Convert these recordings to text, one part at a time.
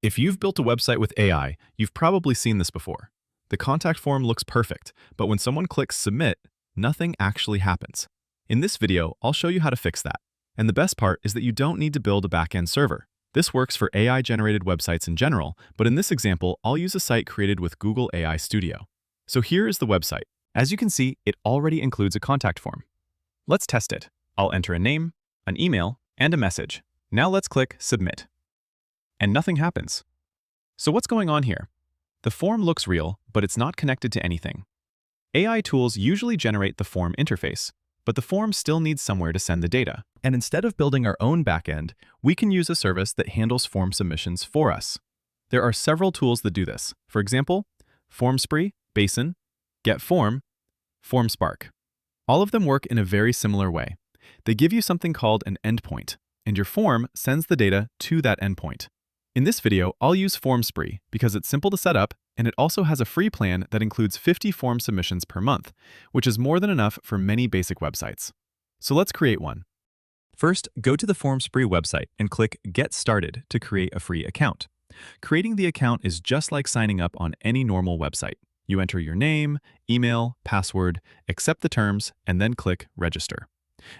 If you've built a website with AI, you've probably seen this before. The contact form looks perfect, but when someone clicks Submit, nothing actually happens. In this video, I'll show you how to fix that. And the best part is that you don't need to build a backend server. This works for AI-generated websites in general, but in this example, I'll use a site created with Google AI Studio. So here is the website. As you can see, it already includes a contact form. Let's test it. I'll enter a name, an email, and a message. Now let's click Submit. And nothing happens. So what's going on here? The form looks real, but it's not connected to anything. AI tools usually generate the form interface, but the form still needs somewhere to send the data. And instead of building our own backend, we can use a service that handles form submissions for us. There are several tools that do this. For example, FormSpree, Basin, GetForm, FormSpark. All of them work in a very similar way. They give you something called an endpoint, and your form sends the data to that endpoint. In this video, I'll use FormSpree because it's simple to set up, and it also has a free plan that includes 50 form submissions per month, which is more than enough for many basic websites. So let's create one. First, go to the FormSpree website and click Get Started to create a free account. Creating the account is just like signing up on any normal website. You enter your name, email, password, accept the terms, and then click Register.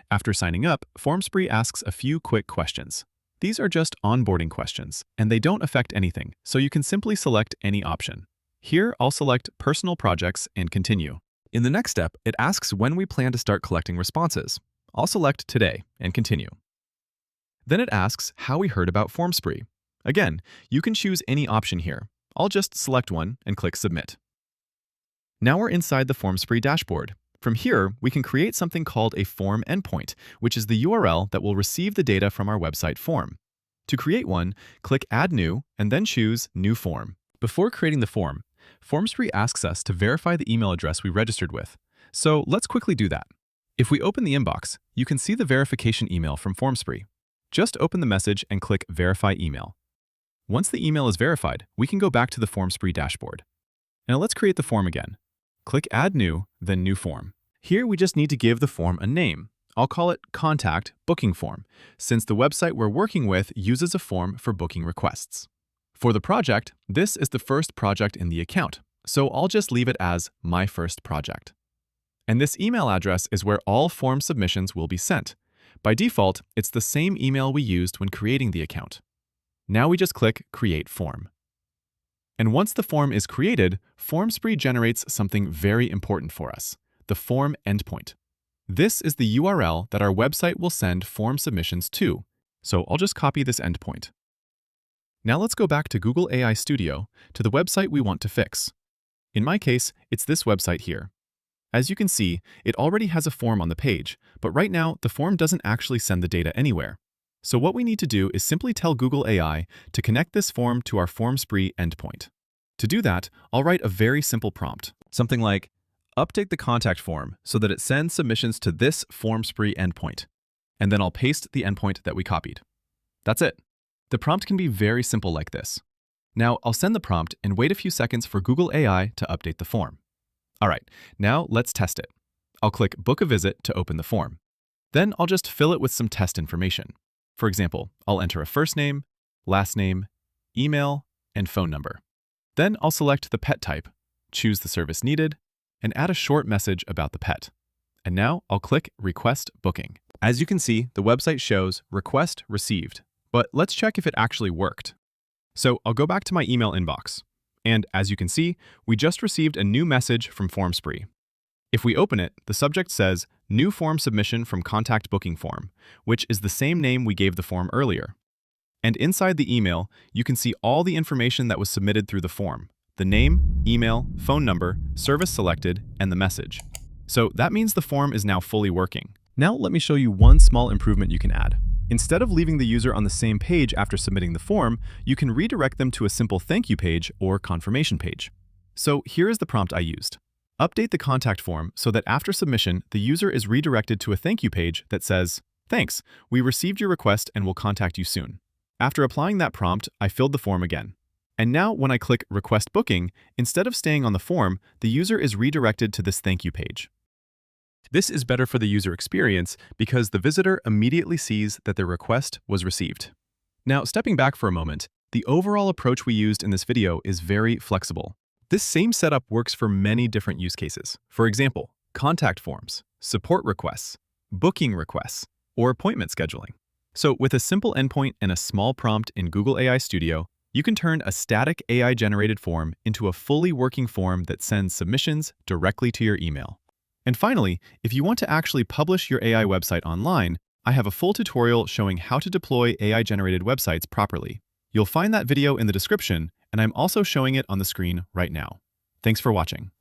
After signing up, FormSpree asks a few quick questions. These are just onboarding questions, and they don't affect anything, so you can simply select any option. Here, I'll select Personal Projects and Continue. In the next step, it asks when we plan to start collecting responses. I'll select Today and Continue. Then it asks how we heard about FormSpree. Again, you can choose any option here. I'll just select one and click Submit. Now we're inside the FormSpree dashboard. From here, we can create something called a form endpoint, which is the URL that will receive the data from our website form. To create one, click Add New and then choose New Form. Before creating the form, FormSpree asks us to verify the email address we registered with. So let's quickly do that. If we open the inbox, you can see the verification email from FormSpree. Just open the message and click Verify Email. Once the email is verified, we can go back to the FormSpree dashboard. Now let's create the form again. Click Add New, then New Form. Here we just need to give the form a name. I'll call it Contact Booking Form, since the website we're working with uses a form for booking requests. For the project, this is the first project in the account, so I'll just leave it as My First Project. And this email address is where all form submissions will be sent. By default, it's the same email we used when creating the account. Now we just click Create Form. And once the form is created, FormSpree generates something very important for us, the form endpoint. This is the URL that our website will send form submissions to, so I'll just copy this endpoint. Now let's go back to Google AI Studio to the website we want to fix. In my case, it's this website here. As you can see, it already has a form on the page, but right now the form doesn't actually send the data anywhere. So what we need to do is simply tell Google AI to connect this form to our FormSpree endpoint. To do that, I'll write a very simple prompt, something like, update the contact form so that it sends submissions to this FormSpree endpoint. And then I'll paste the endpoint that we copied. That's it. The prompt can be very simple like this. Now I'll send the prompt and wait a few seconds for Google AI to update the form. All right, now let's test it. I'll click Book a Visit to open the form. Then I'll just fill it with some test information. For example, I'll enter a first name, last name, email, and phone number. Then I'll select the pet type, choose the service needed, and add a short message about the pet. And now I'll click Request Booking. As you can see, the website shows Request Received, but let's check if it actually worked. So I'll go back to my email inbox. And as you can see, we just received a new message from FormSpree. If we open it, the subject says, New Form Submission from Contact Booking Form, which is the same name we gave the form earlier. And inside the email, you can see all the information that was submitted through the form, the name, email, phone number, service selected, and the message. So that means the form is now fully working. Now let me show you one small improvement you can add. Instead of leaving the user on the same page after submitting the form, you can redirect them to a simple thank you page or confirmation page. So here is the prompt I used. Update the contact form so that after submission, the user is redirected to a thank you page that says, Thanks, we received your request and will contact you soon. After applying that prompt, I filled the form again. And now when I click Request Booking, instead of staying on the form, the user is redirected to this thank you page. This is better for the user experience because the visitor immediately sees that their request was received. Now, stepping back for a moment, The overall approach we used in this video is very flexible. This same setup works for many different use cases. For example, contact forms, support requests, booking requests, or appointment scheduling. So with a simple endpoint and a small prompt in Google AI Studio, you can turn a static AI-generated form into a fully working form that sends submissions directly to your email. And finally, if you want to actually publish your AI website online, I have a full tutorial showing how to deploy AI-generated websites properly. You'll find that video in the description, and I'm also showing it on the screen right now. Thanks for watching.